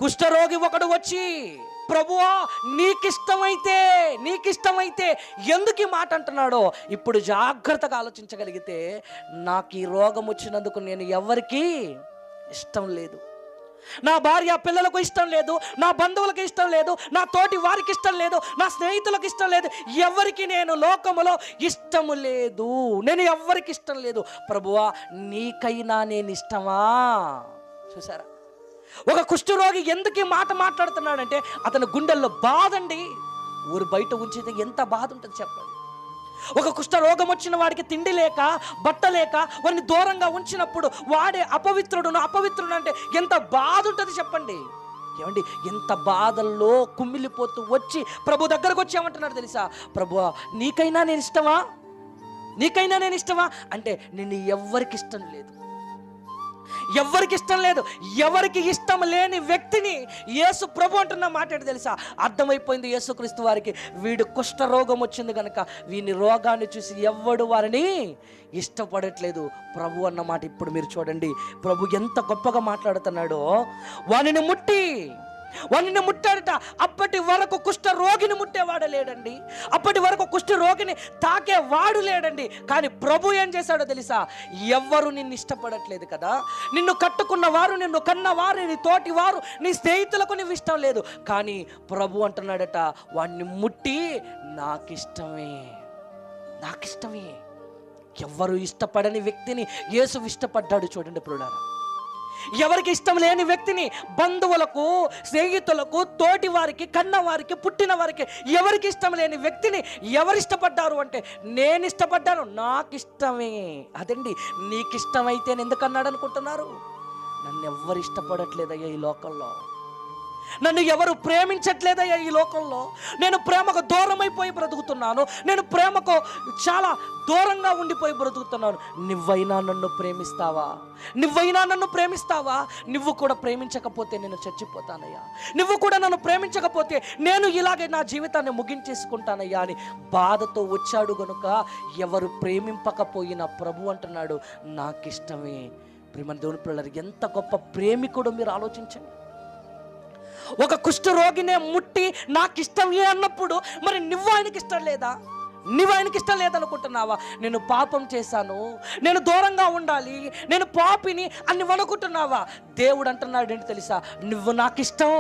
కుష్ఠరోగి ఒకడు వచ్చి, ప్రభువా నీకిష్టమైతే ఎందుకు ఈ మాట అంటున్నాడో ఇప్పుడు జాగ్రత్తగా ఆలోచించగలిగితే, నాకు ఈ రోగం వచ్చినందుకు నేను ఎవరికి ఇష్టం లేదు, నా భార్య పిల్లలకు ఇష్టం లేదు, నా బంధువులకు ఇష్టం లేదు, నా తోటి వారికి ఇష్టం లేదు, నా స్నేహితులకు ఇష్టం లేదు, ఎవరికి నేను లోకములో ఇష్టము లేదు, నేను ఎవరికి ఇష్టం లేదు. ప్రభువా నీకైనా నేను ఇష్టమా? చూసారా, ఒక కుష్ఠరోగి ఎందుకు ఈ మాట మాట్లాడుతున్నాడంటే అతని గుండెల్లో బాధ అండి. ఊరు బయట ఉంచితే ఎంత బాధ ఉంటుంది చెప్పండి. ఒక కుష్ఠరోగం వచ్చిన వాడికి తిండి లేక బట్ట లేక వాడిని దూరంగా ఉంచినప్పుడు వాడే అపవిత్రుడు అంటే ఎంత బాధ ఉంటుంది చెప్పండి. ఏమండి, ఎంత బాధల్లో కుమిలిపోతూ వచ్చి ప్రభు దగ్గరకు వచ్చి ఏమంటున్నాడు తెలుసా? ప్రభువా నీకైనా నేను ఇష్టమా అంటే నేను ఎవరికి ఇష్టం లేదు, ఎవరికి ఇష్టం లేదు. ఎవరికి ఇష్టం లేని వ్యక్తిని యేసు ప్రభు అంటున్న మాట ఏంటి తెలుసా? అర్థమైపోయింది యేసుక్రీస్తు వారికి, వీడు కుష్ఠరోగం వచ్చింది కనుక వీని రోగాన్ని చూసి ఎవ్వడు వారిని ఇష్టపడట్లేదు. ప్రభు అన్న మాట ఇప్పుడు మీరు చూడండి, ప్రభు ఎంత గొప్పగా మాట్లాడుతున్నాడో. వానిని ముట్టాడట. అప్పటి వరకు కుష్ఠరోగిని ముట్టేవాడు లేడండి, అప్పటి వరకు కుష్ఠరోగిని తాకేవాడు లేడండి. కానీ ప్రభు ఏం చేశాడో తెలుసా? ఎవ్వరు నిన్ను ఇష్టపడట్లేదు కదా, నిన్ను కట్టుకున్న వారు, నిన్ను కన్నవారు, నీ తోటి వారు, నీ స్నేహితులకు నువ్వు ఇష్టం లేదు. కానీ ప్రభు అంటున్నాడట, వాడిని ముట్టి నాకిష్టమే. ఎవ్వరు ఇష్టపడని వ్యక్తిని యేసు ఇష్టపడ్డాడు. చూడండి ప్రియులారా, ఎవరికి ఇష్టం లేని వ్యక్తిని బంధువులకు, స్నేహితులకు, తోటి వారికి, కన్నవారికి, పుట్టిన వారికి ఎవరికి ఇష్టం లేని వ్యక్తిని ఎవరు ఇష్టపడ్డారు అంటే నేను ఇష్టపడ్డాను, నాకు ఇష్టమే. అదండి, నీకు ఇష్టమైతే ఎందుకన్నాడు అనుకుంటున్నారు? నన్ను ఎవరు ఇష్టపడట్లేదయ్యా ఈ లోకంలో, నన్ను ఎవరు ప్రేమించట్లేదయ్యా ఈ లోకంలో. నేను ప్రేమకు దూరమైపోయి బ్రతుకుతున్నాను, నేను ప్రేమకు చాలా దూరంగా ఉండిపోయి బ్రతుకుతున్నాను. నువ్వైనా నన్ను ప్రేమిస్తావా? నువ్వు కూడా ప్రేమించకపోతే నేను చచ్చిపోతానయ్యా, నువ్వు కూడా నన్ను ప్రేమించకపోతే నేను ఇలాగే నా జీవితాన్ని ముగించేసుకుంటానయ్యా అని బాధతో వచ్చాడు గనుక ఎవరు ప్రేమింపకపోయినా ప్రభు అంటున్నాడు నాకిష్టమే. ప్రేమ దేవుని పిల్లలు, ఎంత గొప్ప ప్రేమికుడు మీరు ఆలోచించండి. ఒక కుష్ఠరోగినే ముట్టి నాకు ఇష్టమే అన్నప్పుడు మరి నువ్వు ఆయనకి ఇష్టం లేదనుకుంటున్నావా? నేను పాపం చేశాను, నేను దూరంగా ఉండాలి, నేను పాపిని అని అనుకుంటున్నావా? దేవుడు అంటున్నాడు ఏంటి తెలుసా? నువ్వు నాకు ఇష్టం,